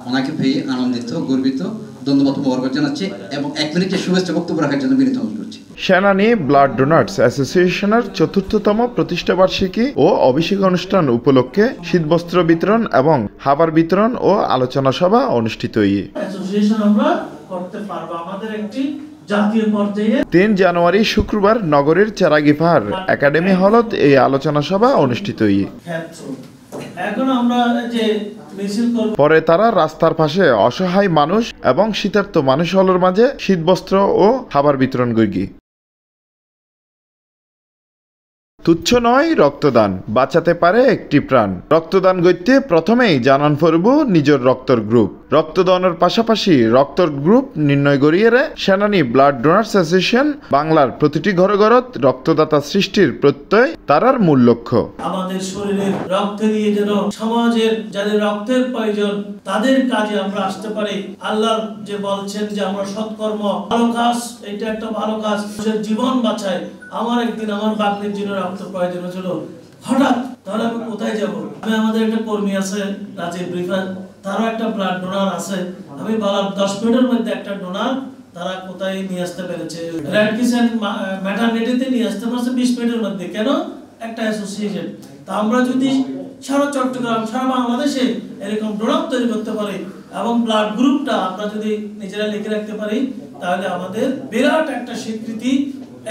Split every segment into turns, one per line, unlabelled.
ওনাকে পেয়ে আনন্দিত, গর্বিত, ধন্যবাদ মোবারক জানাচ্ছি এবং 1 মিনিটের শুভেচ্ছা বক্তব্য রাখার জন্য বিনীত অনুরোধ করছি।
সেনানী ব্লাড ডোনার্স অ্যাসোসিয়েশনের ৪র্থতম প্রতিষ্ঠাবার্ষিকী ও অভিষেক অনুষ্ঠান উপলক্ষে শীতবস্ত্র বিতরণ এবং খাবার বিতরণ ও আলোচনা সভা অনুষ্ঠিত হয়। ৩ জানুয়ারি শুক্রবার নগরীর চেরাগি পাহাড় একাডেমি হলত এই আলোচনা সভা অনুষ্ঠিত হয়। পরে তারা রাস্তার পাশে অসহায় মানুষ এবং শীতার্ত মানুষ হলের মাঝে শীতবস্ত্র ও খাবার বিতরণ করি। তুচ্ছ নয় রক্তদান, বাঁচাতে পারে একটি প্রাণ। রক্তদান করতে প্রথমেই জানান পড়ব নিজের রক্তর গ্রুপ। রক্তদানের পাশাপাশি রক্তর গ্রুপ নির্ণয় করিয়ে সেনানী ব্লাড ডোনার্স অ্যাসোসিয়েশন বাংলার প্রতিটি ঘরে ঘরত রক্তদাতা সৃষ্টির প্রত্যয় তারার মূল লক্ষ্য।
আমাদের শরীরের রক্ত দিয়ে যেন সমাজের যাদের রক্তের প্রয়োজন তাদের কাজে আমরা আসতে পারি। আল্লাহ যে বলছেন যে আমরা সৎকর্ম, ভালো কাজ, এটা একটা ভালো কাজ, জীবন বাঁচায়। আমার একদিন আমার বাপের জন্য রক্ত প্রয়োজন হয়েছিল, হঠাৎ তাহলে আমি কোথায় যাব? আমাদের একটা কর্মী আছে রাজীব ব্রিফার, তারও একটা ব্লাড ডোনার আছে। আমি বললাম 10 মিনিটের মধ্যে একটা ডোনার তারা কোথায় নিয়ে আসতে পেরেছে, রেড ক্রিসেন্ট ম্যাটারনিটিতে নিয়ে আসতে পারছে 20 মিনিটের মধ্যে। কেন? একটা অ্যাসোসিয়েশন। তা আমরা যদি সারা চট্টগ্রাম, সারা বাংলাদেশে এরকম ডোনার তৈরি করতে পারি এবং ব্লাড গ্রুপটা আমরা যদি নিজেরা লিখে রাখতে পারি, তাহলে আমাদের বিরাট একটা স্বীকৃতি,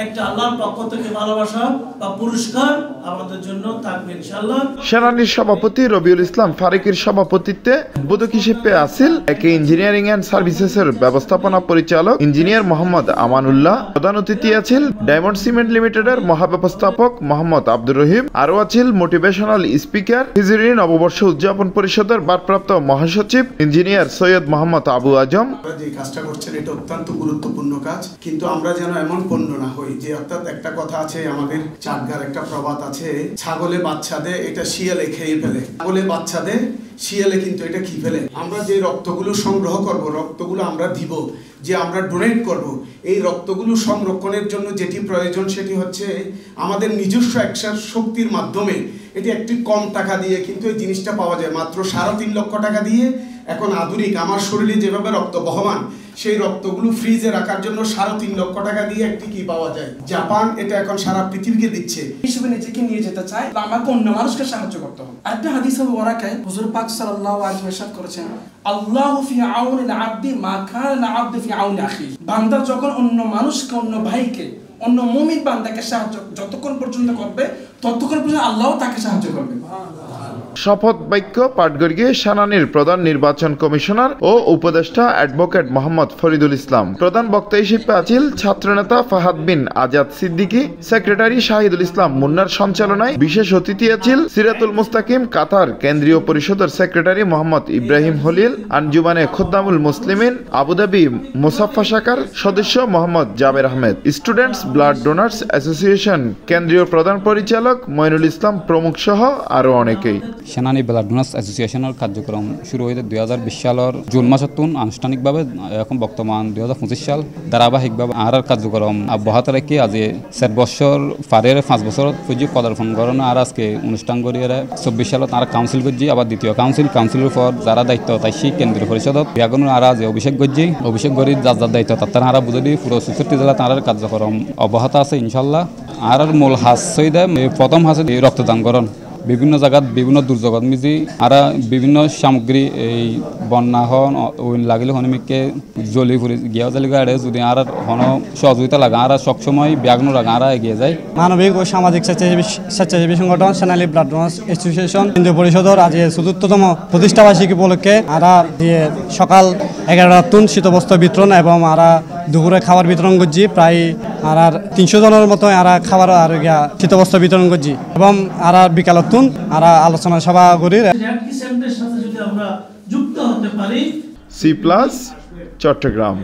একটা আল্লাহর পক্ষ থেকে ভালোবাসা বা পুরস্কার আমাদের জন্য থাকবে ইনশাআল্লাহ।
সেনানীর সভাপতি রবিউল ইসলাম ফারুকের সভাপতিত্বে উদ্বোধক হিসেবে আসিল একে ইঞ্জিনিয়ারিং এন্ড সার্ভিসেসের ব্যবস্থাপনা পরিচালক ইঞ্জিনিয়ার মোহাম্মদ আমানুল্লাহ। প্রধান অতিথি আছিল ডায়মন্ড সিমেন্ট লিমিটেডের মহাব্যবস্থাপক মোহাম্মদ আব্দুর রহিম। আরও আছিল মোটিভেশনাল স্পিকার হিজরি নববর্ষ উদযাপন পরিষদের ভারপ্রাপ্ত মহাসচিব ইঞ্জিনিয়ার সৈয়দ মোহাম্মদ আবু আজম।
যে কাজটা করছেন এটা অত্যন্ত গুরুত্বপূর্ণ কাজ, কিন্তু আমরা যেন এমন পণ্য না হই যে, অর্থাৎ একটা কথা আছে আমাদের চাটগার একটা প্রবাদ আছে, ছাগলে বাচ্চা দে এটা শিয়ালে খেয়ে ফেলে, ছাগলে বাচ্চা দে শিয়ালে কিন্তু এটা কি ফেলে। আমরা যে রক্তগুলো সংগ্রহ করব, রক্তগুলো আমরা দিব, যে আমরা ডোনেট করব, এই রক্তগুলো সংরক্ষণের জন্য যেটি প্রয়োজন সেটি হচ্ছে আমাদের নিজস্ব একটা শক্তির মাধ্যমে। এটি একটি কম টাকা দিয়ে কিন্তু এই জিনিসটা পাওয়া যায়, মাত্র 3.5 লক্ষ টাকা দিয়ে। এখন আধুনিক আমার শরীরে যেভাবে রক্ত বহমান, সেই রক্তগুলো ফ্রিজে রাখার জন্য 3.5 লক্ষ টাকা দিয়ে একটি কি পাওয়া যায়। জাপান এটা এখন সারা পৃথিবীকে দিচ্ছে।
হিসেবে নিজেকে নিয়ে যেতে চাই, আমাকে অন্য মানুষকে সাহায্য করতে হবে। আরেকটা হাদিস ওয়ারাকায় হুজুর পাক সাল্লাল্লাহু আলাইহি ওয়াসাল্লাম করেছেন, আল্লাহু ফি আউনিল আবদি মা কানা আবদু ফি আউনি আখি। বান্দা যখন অন্য মানুষকে, অন্য ভাইকে, অন্য মুমিন বান্দাকে সাহায্য যতক্ষণ পর্যন্ত করবে, ততক্ষণ পর্যন্ত আল্লাহও তাকে সাহায্য করবে।
শপথ বাক্য পাঠ করিয়ে সেনানীর প্রধান নির্বাচন কমিশনার ও উপদেষ্টা অ্যাডভোকেট মোহাম্মদ ফরিদুল ইসলাম। প্রধান বক্তা হিসেবে আছেন ছাত্রনেতা ফাহাদ বিন আজাদ সিদ্দিকী, সেক্রেটারি শাহিদুল ইসলাম মুন্নার সঞ্চালনায় বিশেষ অতিথি আছেন সিরাতুল মুস্তাকিম কাতার কেন্দ্রীয় পরিষদের secretary Mohammad Ibrahim Halil, Anjumane Khuddamul Muslimin Abu Dhabi Musaffah শাখার সদস্য Mohammad Jaber Ahmed, students blood donors association কেন্দ্রীয় প্রধান পরিচালক মইনুল ইসলাম প্রমুখ সহ আরও অনেকেই।
সেনানী ব্লাড ডোনার্স অ্যাসোসিয়েশনের কার্যক্রম শুরু হয়েছে 2020 সালের জুন মাসতুন আনুষ্ঠানিকভাবে, এখন বর্তমান 2025 সাল ধারাবাহিকভাবে আর কার্যক্রম অব্যাহত রেখে আজ 4 বছর পারের 5 বছর পুঁজি পদার্পণ করেন। আর আজকে অনুষ্ঠান করিয়ে 24 সালত আর কাউন্সিল করছি, আবার দ্বিতীয় কাউন্সিলের পর যারা দায়িত্ব তাই সেই কেন্দ্রীয় পরিষদত বিয়াগুন আর আজ অভিষেক করছি। অভিষেক করি যার যার দায়িত্ব তার হারা বুঝে দিয়ে পুরো 64 জেলা তার কার্যক্রম অব্যাহত আছে ইনশাল্লাহ। আর মূল হাস সইদে প্রথম হাসে রক্তদান করেন। বিভিন্ন জায়গাত বিভিন্ন দুর্যোগত মিজি আর বিভিন্ন সামগ্রী এই বন্যা হন লাগিলে হনমিককে জ্বলি ফুরি গিয়া জ্বালিয়ে আড়ে যদি আর হন সহযোগিতা লাগে আর সবসময় ব্যাগ্ন লাগে আর এগিয়ে যায়।
মানবিক ও সামাজিক স্বেচ্ছাসেবী সংগঠন সেনানী ব্লাড ডোনার্স অ্যাসোসিয়েশন কেন্দ্রীয় পরিষদের আজ 44তম প্রতিষ্ঠাবার্ষিকী উপলক্ষে আর সকাল 11টার শীতবস্ত্র বিতরণ এবং আর দুপুরে খাবার বিতরণ করছি। প্রায় আর 300 জনের মতো আর খাবার আর শীতবস্ত্র বিতরণ করছি এবং আর বিকালত আর আলোচনা সভা করি।
C+ চট্টগ্রাম।